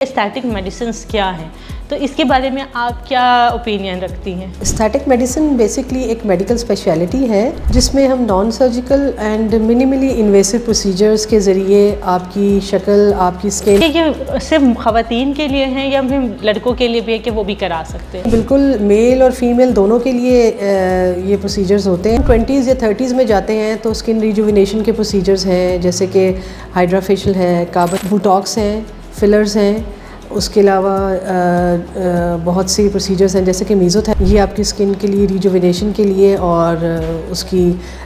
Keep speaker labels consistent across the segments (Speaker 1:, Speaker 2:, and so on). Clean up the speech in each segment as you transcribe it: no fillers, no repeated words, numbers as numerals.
Speaker 1: Aesthetic medicines क्या हैं, तो इसके बारे में आप क्या ओपिनियन रखती हैं?
Speaker 2: एस्थेटिक मेडिसिन बेसिकली एक मेडिकल स्पेशलिटी है जिसमें हम non surgical and minimally invasive procedures के ज़रिए आपकी शक्ल, आपकी स्किन।
Speaker 1: ये सिर्फ ख़वातीन के लिए हैं या फिर लड़कों के लिए भी है कि वो भी करा सकते हैं?
Speaker 2: बिल्कुल, मेल और फीमेल दोनों के लिए ये प्रोसीजर्स होते हैं। 20s या 30s में जाते हैं तो स्किन रिजुविनेशन के प्रोसीजर्स हैं, जैसे कि हाइड्रा फेशियल है, कार्बन बुटॉक्स हैं, फिलर्स हैं। उसके अलावा बहुत सी प्रोसीजर्स हैं जैसे कि मीज़ोथेरेपी, ये आपकी स्किन के लिए रिजुविनेशन के लिए और उसकी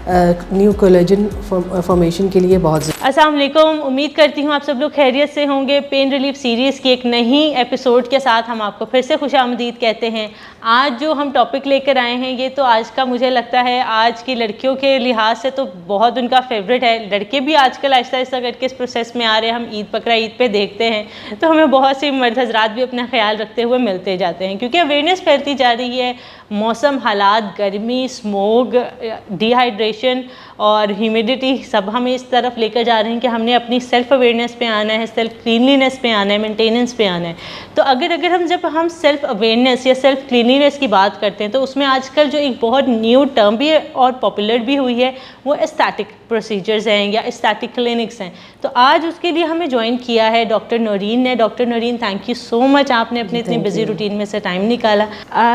Speaker 2: न्यू कोलेजन फॉर्मेशन के लिए बहुत।
Speaker 1: अस्सलाम वालेकुम, उम्मीद करती हूँ आप सब लोग खैरियत से होंगे। पेन रिलीफ सीरीज़ की एक नई एपिसोड के साथ हम आपको फिर से खुशामदीद कहते हैं। आज जो हम टॉपिक लेकर आए हैं ये तो आज का मुझे लगता है आज की लड़कियों के लिहाज से तो बहुत उनका फेवरेट है। लड़के भी आजकल आहिस्ता आहिस्ता करके इस प्रोसेस में आ रहे हैं। हम ईद बकरा ईद पे देखते हैं तो हमें बहुत सी मर्द हजरात भी अपना ख्याल रखते हुए मिलते जाते हैं, क्योंकि अवेयरनेस फैलती जा रही है। मौसम हालात, गर्मी, स्मोग, डिहाइड्रेशन और ह्यूमिडिटी सब हमें इस तरफ लेकर जा रहे हैं कि हमने अपनी सेल्फ अवेयरनेस पे आना है, सेल्फ क्लीनलीनेस पे आना है, मेंटेनेंस पे आना है। तो अगर जब हम सेल्फ अवेयरनेस या सेल्फ क्लीनलीनेस की बात करते हैं तो उसमें आजकल जो एक बहुत न्यू टर्म भी है और पॉपुलर भी हुई है वो एस्थेटिक प्रोसीजर्स हैं या एस्थेटिक क्लिनिक्स हैं। तो आज उसके लिए हमें ज्वाइन किया है डॉक्टर नौरीन ने। Doctor Naureen, thank you so much, आपने अपनी इतनी बिजी रूटीन में से टाइम निकाला।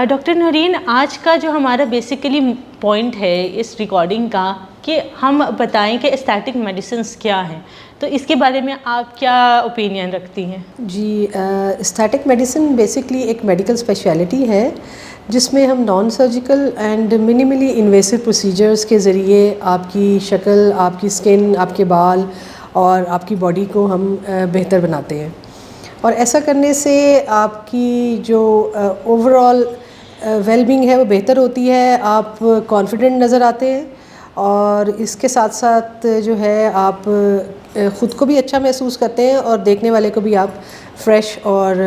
Speaker 1: डॉक्टर नौरीन, आज का जो हमारा बेसिकली पॉइंट है इस रिकॉर्डिंग का कि हम बताएं कि एस्थेटिक मेडिसिन्स क्या हैं, तो इसके बारे में आप क्या ओपिनियन रखती हैं?
Speaker 2: जी, एस्थेटिक मेडिसिन बेसिकली एक मेडिकल स्पेशलिटी है जिसमें हम non surgical and minimally invasive procedures के ज़रिए आपकी शक्ल, आपकी स्किन, आपके बाल और आपकी बॉडी को हम बेहतर बनाते हैं। और ऐसा करने से आपकी जो ओवरऑल वेलबींग है वो बेहतर होती है, आप कॉन्फिडेंट नज़र आते हैं और इसके साथ साथ जो है आप ख़ुद को भी अच्छा महसूस करते हैं और देखने वाले को भी आप फ्रेश और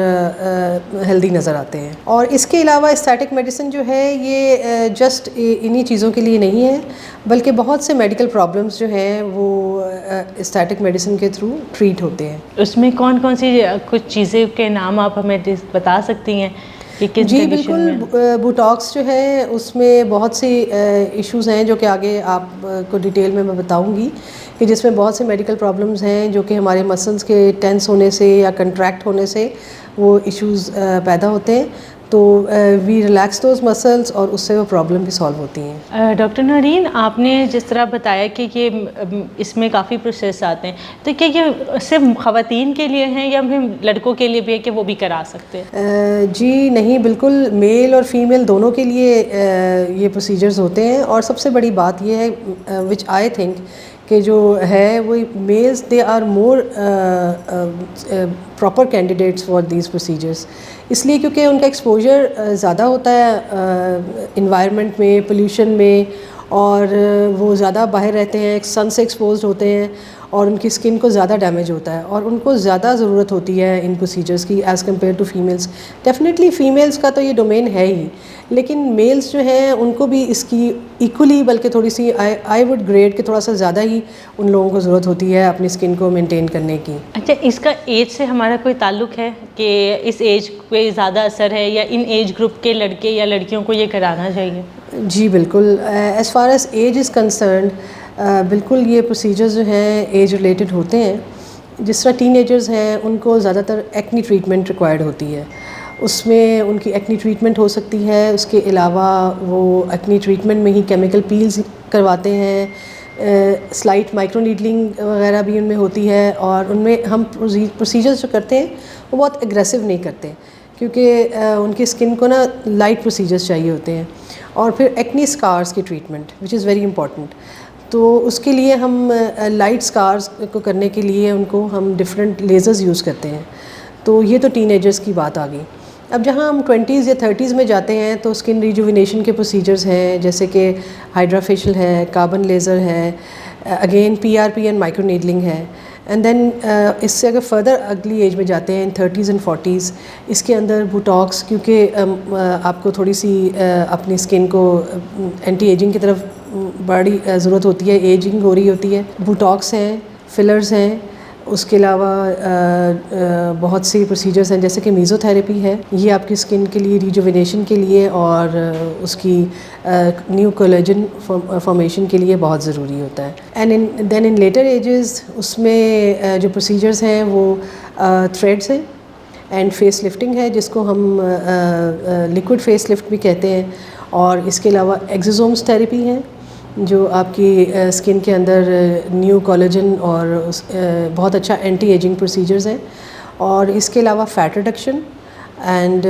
Speaker 2: हेल्दी नज़र आते हैं। और इसके अलावा एस्थेटिक मेडिसिन जो है ये जस्ट इन्हीं चीज़ों के लिए नहीं है, बल्कि बहुत से मेडिकल प्रॉब्लम्स जो हैं वो एस्थेटिक मेडिसिन के थ्रू ट्रीट होते हैं।
Speaker 1: उसमें कौन कौन सी कुछ चीज़ें के नाम आप हमें बता सकती हैं?
Speaker 2: जी बिल्कुल, बुटॉक्स जो है उसमें बहुत सी इश्यूज़ हैं जो कि आगे आपको डिटेल में मैं बताऊंगी, कि जिसमें बहुत से मेडिकल प्रॉब्लम्स हैं जो कि हमारे मसल्स के टेंस होने से या कंट्रैक्ट होने से वो इश्यूज़ पैदा होते हैं। तो वी रिलैक्स दोज मसल्स और उससे वो प्रॉब्लम भी सॉल्व होती हैं।
Speaker 1: डॉक्टर नौरीन, आपने जिस तरह बताया कि ये इसमें काफ़ी प्रोसेस आते हैं, तो क्या ये सिर्फ ख़वातीन के लिए हैं या फिर लड़कों के लिए भी है कि वो भी करा सकते हैं?
Speaker 2: जी नहीं, बिल्कुल मेल और फीमेल दोनों के लिए ये प्रोसीजर्स होते हैं। और सबसे बड़ी बात ये है विच आई थिंक कि जो है वो males they are more proper candidates for these procedures, इसलिए क्योंकि उनका एक्सपोजर ज़्यादा होता है इन्वायरमेंट में, पोल्यूशन में, और वो ज़्यादा बाहर रहते हैं, सन से एक्सपोज होते हैं और उनकी स्किन को ज़्यादा डैमेज होता है और उनको ज़्यादा ज़रूरत होती है इन प्रोसीजर्स की as compare to females. Definitely females का तो ये डोमेन है ही, लेकिन मेल्स जो हैं उनको भी इसकी इक्वली, बल्कि थोड़ी सी आई वुड ग्रेड के थोड़ा सा ज़्यादा ही उन लोगों को ज़रूरत होती है अपनी स्किन को मेंटेन करने की।
Speaker 1: अच्छा, इसका एज से हमारा कोई ताल्लुक़ है कि इस एज पे ज़्यादा असर है या इन एज ग्रुप के लड़के या लड़कियों को ये कराना चाहिए?
Speaker 2: जी बिल्कुल, as far as age is concern बिल्कुल ये प्रोसीजर्स जो हैं एज रिलेटेड होते हैं। जिस तरह टीनेजर्स हैं उनको ज़्यादातर एक्नी ट्रीटमेंट रिक्वायर्ड होती है, उसमें उनकी एक्नी ट्रीटमेंट हो सकती है। उसके अलावा वो एक्नी ट्रीटमेंट में ही केमिकल पील्स करवाते हैं, स्लाइट माइक्रो नीडलिंग वगैरह भी उनमें होती है। और उनमें हम प्रोसीजर्स जो करते हैं वो बहुत एग्रेसिव नहीं करते, क्योंकि उनकी स्किन को ना लाइट प्रोसीजर्स चाहिए होते हैं। और फिर एक्नी स्कार्स की treatment which is very important, तो उसके लिए हम लाइट स्कार्स को करने के लिए उनको हम डिफरेंट लेज़र्स यूज़ करते हैं। तो ये तो टीनेजर्स की बात आ गई। अब जहाँ हम 20s या 30s में जाते हैं तो स्किन रिजुविनेशन के प्रोसीजर्स हैं, जैसे कि हाइड्रा फेशियल है, कार्बन लेज़र है, again PRP and micro needling है। एंड देन इससे अगर फर्दर अगली एज में जाते हैं इन 30s एंड 40s, इसके अंदर बुटॉक्स, क्योंकि आपको थोड़ी सी अपनी स्किन को एंटी एजिंग की तरफ बड़ी ज़रूरत होती है, एजिंग हो रही होती है। बुटॉक्स हैं, फिलर्स हैं, उसके अलावा बहुत सी प्रोसीजर्स हैं जैसे कि मीज़ोथेरेपी है, ये आपकी स्किन के लिए रिजुविनेशन के लिए और उसकी न्यू कोलेजन फॉर्मेशन के लिए बहुत ज़रूरी होता है। And then in later ages उसमें जो प्रोसीजर्स हैं वो थ्रेड्स हैं एंड फेस लिफ्टिंग है, जिसको हम लिक्विड फेस लिफ्ट भी कहते हैं। और इसके अलावा एक्सोसोम्स थेरेपी है, जो आपकी स्किन के अंदर न्यू कोलेजन और बहुत अच्छा एंटी एजिंग प्रोसीजर्स हैं। और इसके अलावा fat reduction and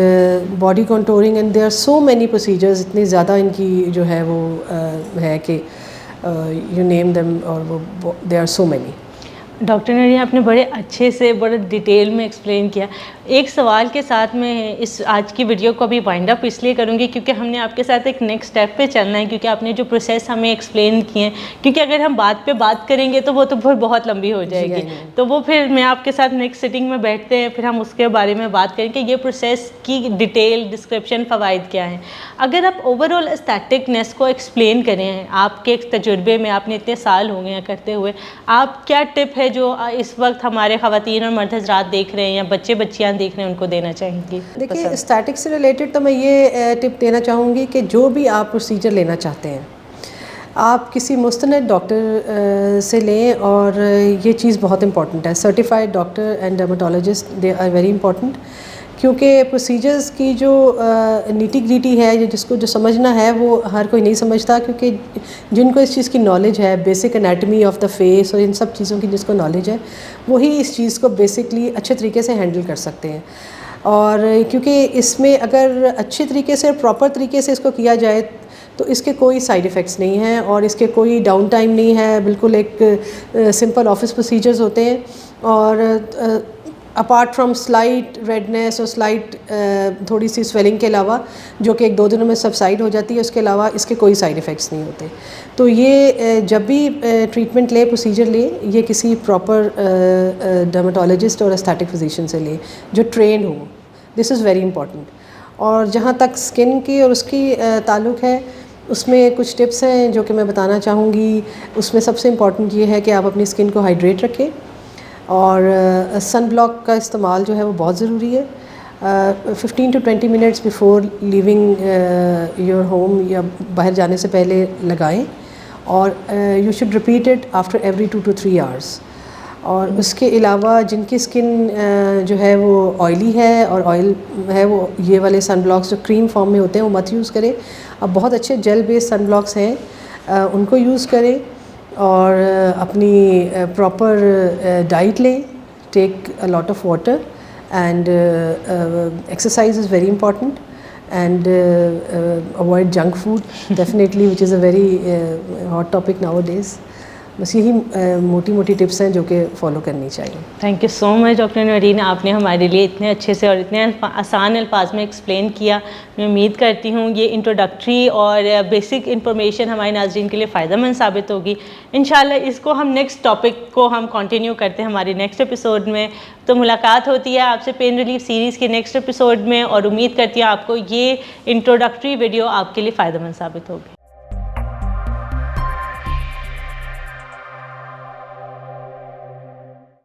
Speaker 2: body contouring and there are so many procedures, इतनी ज़्यादा इनकी जो है वो है कि यू नेम देम, और वो they are so many.
Speaker 1: Doctor Nareen, आपने बड़े अच्छे से बड़े डिटेल में एक्सप्लेन किया। एक सवाल के साथ मैं इस आज की वीडियो को अभी वाइंड अप इसलिए करूँगी क्योंकि हमने आपके साथ एक नेक्स्ट स्टेप पे चलना है, क्योंकि आपने जो प्रोसेस हमें एक्सप्लेन किए हैं, क्योंकि अगर हम बात पे बात करेंगे तो वो तो बहुत लंबी हो जाएगी। तो वो फिर मैं आपके साथ नेक्स्ट सिटिंग में बैठते हैं, फिर हम उसके बारे में बात करेंगे ये प्रोसेस की डिटेल डिस्क्रिप्शन फ़वाइद क्या हैं। अगर आप ओवरऑल एस्थेटिकनेस को एक्सप्लेन करें, आपके तजुर्बे में आपने इतने साल हो गए हैं करते हुए, आप क्या टिप है जो इस वक्त हमारे ख़वातीन और मर्द हज़रात देख रहे हैं या बच्चे बच्चियाँ देख रहे हैं उनको देना चाहेंगी?
Speaker 2: देखिए, एस्थेटिक से रिलेटेड तो मैं ये टिप देना चाहूँगी कि जो भी आप प्रोसीजर लेना चाहते हैं आप किसी मुस्तनद डॉक्टर से लें, और ये चीज़ बहुत इंपॉर्टेंट है। Certified doctor and dermatologist they are very important, क्योंकि प्रोसीजर्स की जो नीटी ग्रीटी है, जिसको जो समझना है वो हर कोई नहीं समझता, क्योंकि जिनको इस चीज़ की नॉलेज है, basic anatomy of the face और इन सब चीज़ों की जिसको नॉलेज है, वही इस चीज़ को बेसिकली अच्छे तरीके से हैंडल कर सकते हैं। और क्योंकि इसमें अगर अच्छे तरीके से, प्रॉपर तरीके से इसको किया जाए तो इसके कोई साइड इफ़ेक्ट्स नहीं हैं और इसके कोई डाउन टाइम नहीं है। बिल्कुल एक सिंपल ऑफिस प्रोसीजर्स होते हैं, और अपार्ट फ्रॉम स्लाइट रेडनेस और स्लाइट थोड़ी सी स्वेलिंग के अलावा, जो कि 1-2 दिनों में सबसाइड हो जाती है, उसके अलावा इसके कोई साइड इफ़ेक्ट्स नहीं होते। तो ये जब भी ट्रीटमेंट ले, प्रोसीजर ले, ये किसी प्रॉपर डर्मेटोलॉजिस्ट और एस्थेटिक फिजिशियन से ले जो ट्रेन हो। This is very important. और जहाँ तक स्किन की और उसकी ताल्लुक़ है, उसमें कुछ टिप्स हैं जो कि मैं बताना चाहूँगी। उसमें सबसे इम्पॉर्टेंट ये है कि आप अपनी स्किन को हाइड्रेट रखें, और सन ब्लॉक का इस्तेमाल जो है वो बहुत ज़रूरी है। 15 to 20 minutes before leaving your home, या बाहर जाने से पहले लगाएं, और you should repeat it after every 2 to 3 hours. और उसके अलावा जिनकी स्किन जो है वो ऑयली है और ऑयल है, वो ये वाले सन ब्लॉक्स जो क्रीम फॉर्म में होते हैं वो मत यूज़ करें। अब बहुत अच्छे जेल बेस्ड सन ब्लॉक्स हैं, उनको यूज़ करें, और अपनी प्रॉपर डाइट लें, take a lot of water, and exercise is very important, and avoid junk food definitely, which is a very hot topic nowadays. बस यही मोटी मोटी टिप्स हैं जो कि फॉलो करनी चाहिए।
Speaker 1: Thank you so much doctor Nareen, आपने हमारे लिए इतने अच्छे से और इतने आसान अल्फाज में एक्सप्लेन किया। मैं उम्मीद करती हूँ ये इंट्रोडक्टरी और बेसिक इन्फॉर्मेशन हमारे नाज़रीन के लिए फ़ायदेमंद साबित होगी। इंशाल्लाह इसको हम नेक्स्ट टॉपिक को हम कंटिन्यू करते हैं हमारे नेक्स्ट एपिसोड में। तो मुलाकात होती है आपसे पेन रिलीफ सीरीज़ के नेक्स्ट एपिसोड में, और उम्मीद करती हूँ आपको ये इंट्रोडक्टरी वीडियो आपके लिए फ़ायदेमंद साबित होगी।